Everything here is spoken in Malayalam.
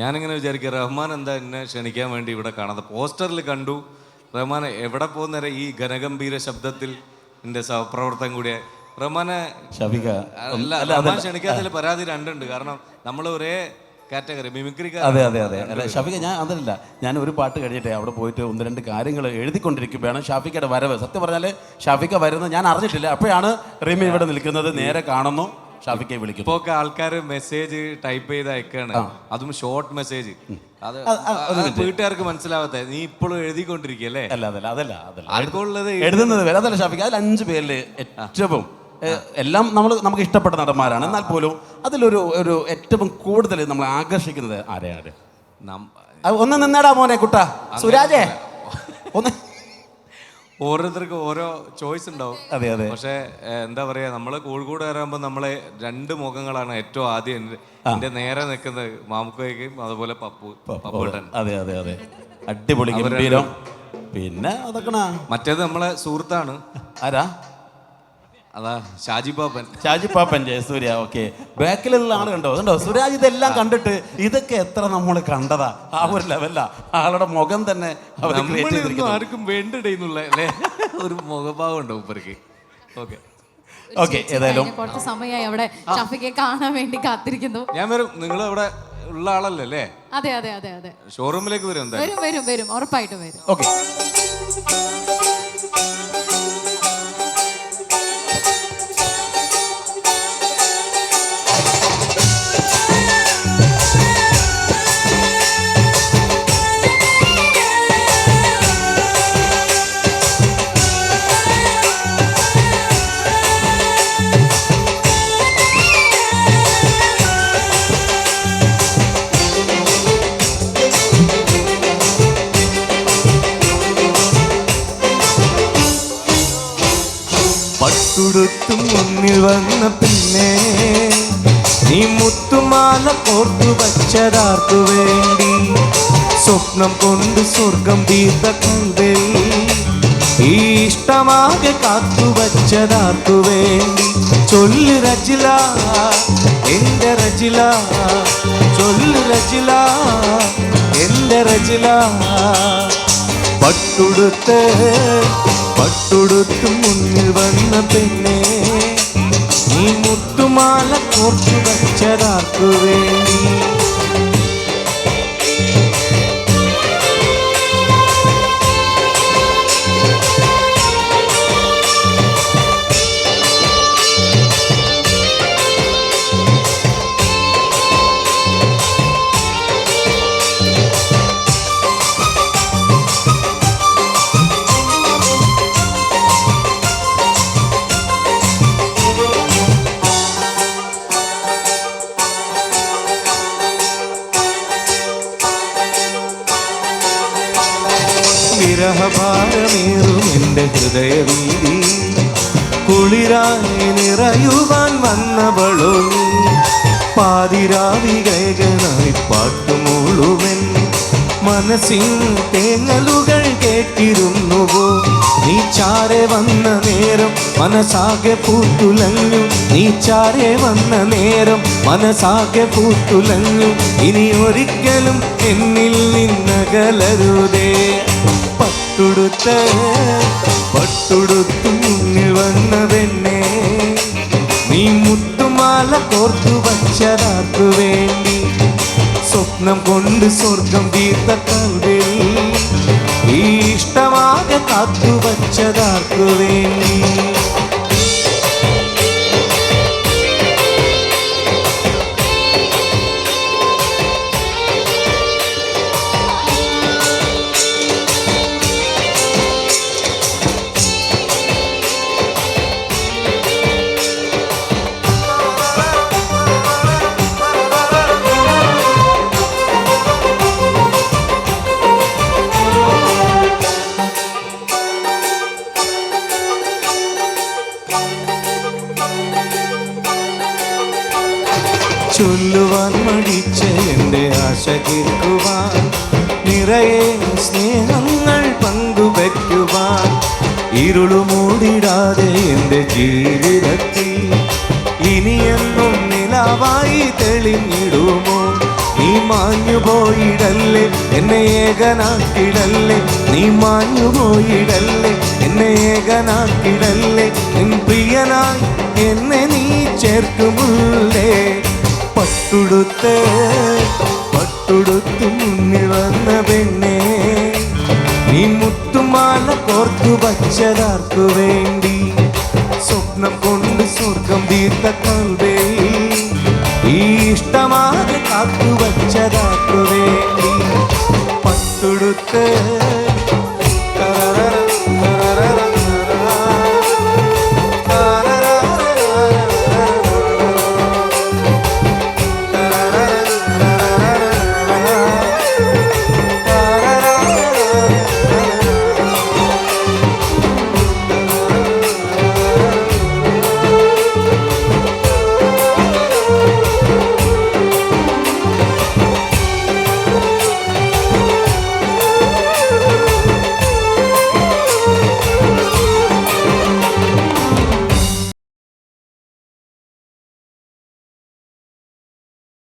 ഞാനിങ്ങനെ വിചാരിക്കുക റഹ്മാൻ എന്താ എന്നെ ക്ഷണിക്കാൻ വേണ്ടി ഇവിടെ കാണാതെ. പോസ്റ്ററിൽ കണ്ടു റഹ്മാൻ എവിടെ പോകുന്നേരം ഈ ഘനഗംഭീര ശബ്ദത്തിൽ എൻ്റെ സഹപ്രവർത്തകൻ കൂടിയ റഹ്മാനെ റഹ്മാൻ ക്ഷണിക്കാത്തതിൽ പരാതി രണ്ടുണ്ട്. കാരണം നമ്മൾ ഒരേ കാറ്റഗറി മിമിക്രി. അതെ അതെ അതെ അല്ല ഷാഫിക്ക, ഞാൻ അതല്ല, ഞാൻ ഒരു പാട്ട് കഴിഞ്ഞിട്ടേ അവിടെ പോയിട്ട് ഒന്ന് രണ്ട് കാര്യങ്ങൾ എഴുതിക്കൊണ്ടിരിക്കുകയാണ്. ഷാഫിക്കയുടെ വരവ് സത്യം പറഞ്ഞാൽ ഷാഫിക്ക വരുന്നത് ഞാൻ അറിഞ്ഞിട്ടില്ല. അപ്പോഴാണ് റിമി ഇവിടെ നിൽക്കുന്നത്, നേരെ കാണുന്നു, ഷാഫിക്കയെ വിളിക്കും. ഇപ്പൊ ഒക്കെ ആൾക്കാർ മെസ്സേജ് ടൈപ്പ് ചെയ്ത് അയക്കാണ്, അതും ഷോർട്ട് മെസ്സേജ്. അത് വീട്ടുകാർക്ക് മനസ്സിലാവാത്ത നീ ഇപ്പോഴും എഴുതിക്കൊണ്ടിരിക്കല്ലേ? അല്ല അതല്ല അതല്ല അതല്ല ആൾക്കുള്ളത് എഴുതുന്നത് വരെ അതല്ല ഷാഫിക്ക. അതിൽ 5 പേരിൽ ഏറ്റവും എല്ലാം നമുക്ക് ഇഷ്ടപ്പെട്ട നടന്മാരാണ്. എന്നാൽ പോലും അതിലൊരു ഏറ്റവും കൂടുതൽ നമ്മൾ ആകർഷിക്കുന്നത് ആരെയാണ്? ഒന്ന് നിന്നടാ മോനെ കുട്ടാ സുരാജേ, ഒന്ന്. ഓരോരുത്തർക്കും ഓരോ ചോയ്സ് ഉണ്ടാവും. അതെ അതെ. പക്ഷെ എന്താ പറയാ, നമ്മള് കോഴിക്കോട് കയറുമ്പോൾ നമ്മളെ 2 മുഖങ്ങളാണ് ഏറ്റവും ആദ്യം എന്റെ നേരെ നിൽക്കുന്നത്. മാമുക്കോയ്ക്കും അതുപോലെ പപ്പുട്ടൻ. അതെ അതെ അതെ, അടിപൊളി ഗംഭീരം. പിന്നെ അതൊക്കെ മറ്റേത് നമ്മളെ സുഹൃത്താണ്. ആരാ? അതാ ഷാജി പാപ്പൻ ജയസൂര്യ. ഓക്കെ, ബാക്കിലുള്ള ആള് കണ്ടോ സുരാജ് ഇതെല്ലാം കണ്ടിട്ട് ഇതൊക്കെ എത്ര നമ്മൾ കണ്ടതാ. ആ ഒരു ലെവല ആളുടെ മുഖം തന്നെ ആർക്കും വേണ്ടിടയിന്നുള്ള ഒരു മുഖഭാവം ഉണ്ടോ ഇവർക്ക്? ഓക്കെ ഓക്കെ, ഏതായാലും കുറച്ച് സമയമായി അവിടെ ഷാഫിക്കയെ കാണാൻ വേണ്ടി കാത്തിരിക്കുന്നു. ഞാൻ വരും. നിങ്ങൾ അവിടെ ഉള്ള ആളല്ലേ? അതെ അതെ അതെ അതെ. ഷോറൂമിലേക്ക് വരും. വരും ഉറപ്പായിട്ടും വരും. ഓക്കെ. പട്ടുടുത്തും മുന്നിൽ വന്ന പിന്നെ നീ മുത്തുമാല കോർത്തു വച്ചതാർക്കു വേണ്ടി? സ്വപ്നം കൊണ്ട് സ്വർഗം തീർത്ത കൽവിൽ ഈ ഇഷ്ടമാകെ കാത്തു വച്ചതാർക്കു വേണ്ടി? ചൊല്ലു റജില എന്റെ റജില, ചൊല്ലു റജില എന്റെ റജില. പട്ടുടുത്ത് മുന്നിൽ വന്ന പെണ്ണെ നീ മുത്തുമാല കോർത്തു വച്ചതാർക്കു വേണ്ടി? വിരഹഭാരമേറും എൻ്റെ ഹൃദയവീതി കുളിരായി നിറയുവാൻ വന്നവളോ നീ? പാതിരാവികനായി പാട്ടുമൂളുവൻ മനസ്സിൻ തേങ്ങലുകൾ കേട്ടിരുന്നുവോ? നീ ചാരെ വന്ന നേരം മനസാകെ പൂത്തുലഞ്ഞു, നീ ചാരെ വന്ന നേരം മനസാകെ പൂത്തുലഞ്ഞു. ഇനി ഒരിക്കലും എന്നിൽ നിന്നകലരുതേ. പട്ടുടുത്തു മുന്നിൽ വന്നതെന്നെ നീ മുത്തുമാല കോർത്തു വച്ചതാർക്കു വേണ്ടി? സ്വപ്നം കൊണ്ട് സ്വർഗം തീർത്ത കൽവിൽ ഈ ഇഷ്ടമാകെ കാത്തു വച്ചതാർക്കു വേണ്ടി? ചൊല്ലുവാൻ മടിച്ച എൻ്റെ ആശ കേൾക്കുവാൻ, നിറയെ സ്നേഹങ്ങൾ പങ്കുവയ്ക്കുവാൻ, ഇരുളുമൂടിടാതെ എൻ്റെ ജീവിതത്തിൽ ഇനിയെന്നും നിലാവായി തെളിഞ്ഞിടുമോ? നീ മാഞ്ഞു മാഞ്ഞു പോയിടല്ലേ എന്നെ ഏകനാക്കിടല്ലേ, നീ മാഞ്ഞു പോയിടല്ലേ എന്നെ ഏകനാക്കിടല്ലേ, നിൻ പ്രിയനായി എന്നെ നീ ചേർക്കുമുള്ളേ. പട്ടുടുത്ത് മുന്നിൽ വന്ന പെണ്ണേ, നീ മുത്തുമാല കോർത്തു വച്ചതാർക്കു വേണ്ടി, സ്വപ്നം കൊണ്ട് സ്വർഗം തീർത്ത കൽവേ, ഈ ഇഷ്ടമാകെ കാത്തു വച്ചതാർക്കു വേണ്ടി.